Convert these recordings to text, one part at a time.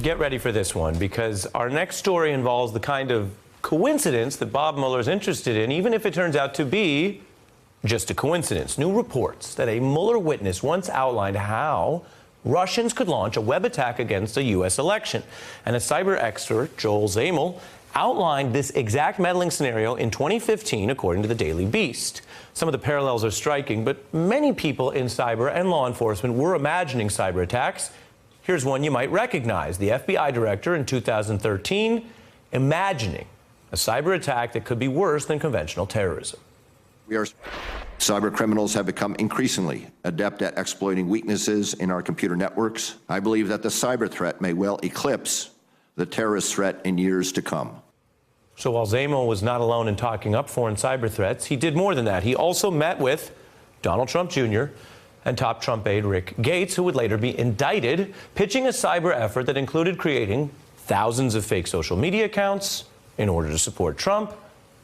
get ready for this one, because our next story involves the kind of coincidence that Bob Mueller's interested in, even if it turns out to be just a coincidence. New reports that a Mueller witness once outlined how Russians could launch a web attack against a U.S. election. And a cyber expert, Joel Zamel, outlined this exact meddling scenario in 2015, according to the Daily Beast. Some of the parallels are striking, but many people in cyber and law enforcement were imagining cyber attacks. Here's one you might recognize. The FBI director in 2013 imagining a cyber attack that could be worse than conventional terrorism. Cyber criminals have become increasingly adept at exploiting weaknesses in our computer networks. I believe that the cyber threat may well eclipse the terrorist threat in years to come. So while Zamel was not alone in talking up foreign cyber threats, he did more than that. He also met with Donald Trump Jr. and top Trump aide Rick Gates, who would later be indicted, pitching a cyber effort that included creating thousands of fake social media accounts in order to support Trump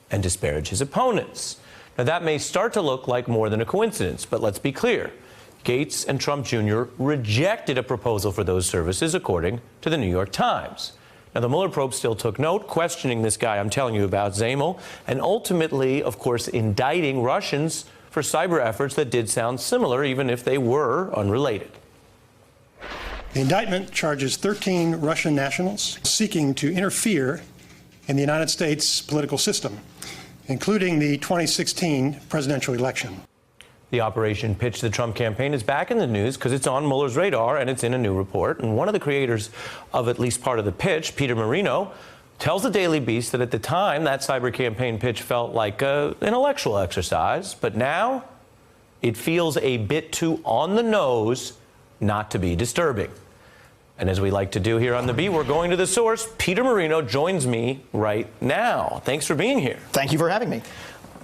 and disparage his opponents. Now, that may start to look like more than a coincidence, but let's be clear. Gates and Trump Jr. rejected a proposal for those services, according to the New York Times. Now, the Mueller probe still took note, questioning this guy I'm telling you about, Zamel, and ultimately, of course, indicting Russians for cyber efforts that did sound similar, even if they were unrelated. The indictment charges 13 Russian nationals seeking to interfere in the United States political system, including the 2016 presidential election. The operation pitched to the Trump campaign is back in the news because it's on Mueller's radar and it's in a new report. And one of the creators of at least part of the pitch, Peter Marino, tells the Daily Beast that at the time that cyber campaign pitch felt like an intellectual exercise, but now it feels a bit too on the nose not to be disturbing. And as we like to do here on The Beat, we're going to the source. Peter Marino joins me right now. Thanks for being here. Thank you for having me.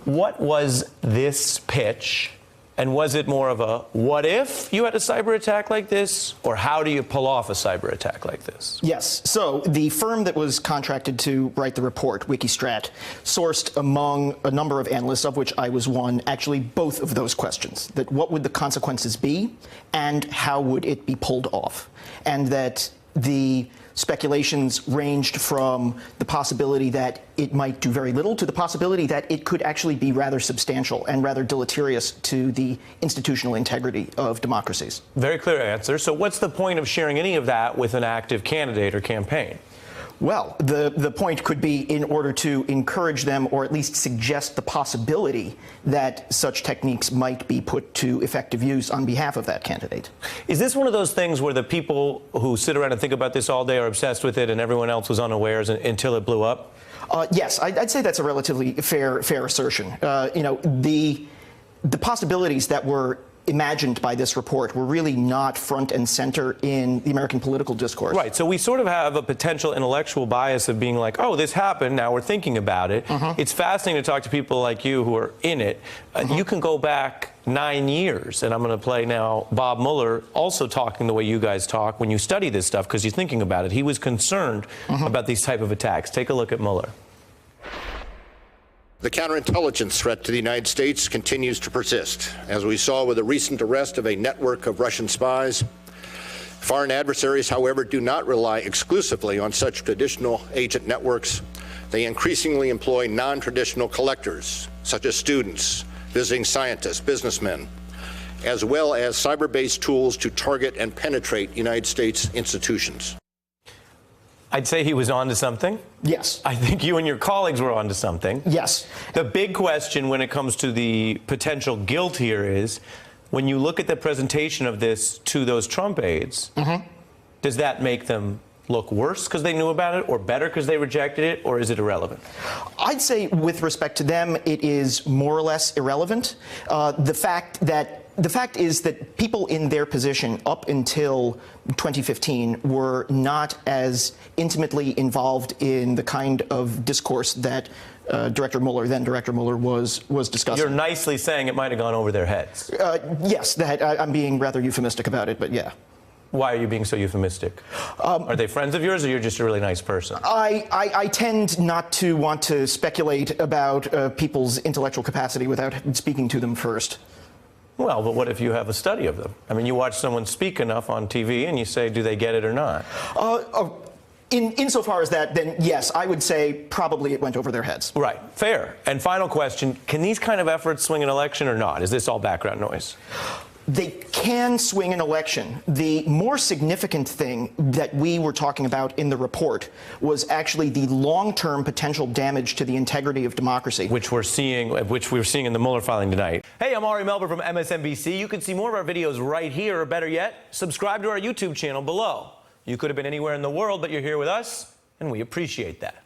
What was this pitch? And was it more of a what if you had a cyber attack like this, or how do you pull off a cyber attack like this? Yes. So the firm that was contracted to write the report, Wikistrat, sourced among a number of analysts, of which I was one, actually both of those questions, that what would the consequences be and how would it be pulled off? And that the speculations ranged from the possibility that it might do very little to the possibility that it could actually be rather substantial and rather deleterious to the institutional integrity of democracies. Very clear answer. So what's the point of sharing any of that with an active candidate or campaign? Well, the point could be in order to encourage them, or at least suggest the possibility that such techniques might be put to effective use on behalf of that candidate. Is this one of those things where the people who sit around and think about this all day are obsessed with it and everyone else was unawares until it blew up? Yes, I'd say that's a relatively fair assertion. You know, the possibilities that were imagined by this report were really not front and center in the American political discourse. Right. So we sort of have a potential intellectual bias of being like, oh, this happened, now we're thinking about it. It's fascinating to talk to people like you who are in it. You can go back 9 years, and I'm going to play now Bob Mueller also talking the way you guys talk when you study this stuff because you're thinking about it. He was concerned about these type of attacks. Take a look at Mueller. The counterintelligence threat to the United States continues to persist, as we saw with the recent arrest of a network of Russian spies. Foreign adversaries, however, do not rely exclusively on such traditional agent networks. They increasingly employ non-traditional collectors, such as students, visiting scientists, businessmen, as well as cyber-based tools to target and penetrate United States institutions. I'd say he was onto something. Yes. I think you and your colleagues were onto something. Yes. The big question when it comes to the potential guilt here is, when you look at the presentation of this to those Trump aides, does that make them look worse because they knew about it, or better because they rejected it, or is it irrelevant? I'd say with respect to them, it is more or less irrelevant. The fact is that people in their position up until 2015 were not as intimately involved in the kind of discourse that then Director Mueller was discussing. You're nicely saying it might have gone over their heads. Yes, I'm being rather euphemistic about it, but yeah. Why are you being so euphemistic? Are they friends of yours, or you're just a really nice person? I tend not to want to speculate about people's intellectual capacity without speaking to them first. Well, but what if you have a study of them? I mean, you watch someone speak enough on TV and you say, do they get it or not? Insofar as that, then yes, I would say probably it went over their heads. Right. Fair. And final question, can these kind of efforts swing an election or not? Is this all background noise? They can swing an election. The more significant thing that we were talking about in the report was actually the long-term potential damage to the integrity of democracy. Which we're seeing in the Mueller filing tonight. Hey, I'm Ari Melber from MSNBC. You can see more of our videos right here, or better yet, subscribe to our YouTube channel below. You could have been anywhere in the world, but you're here with us, and we appreciate that.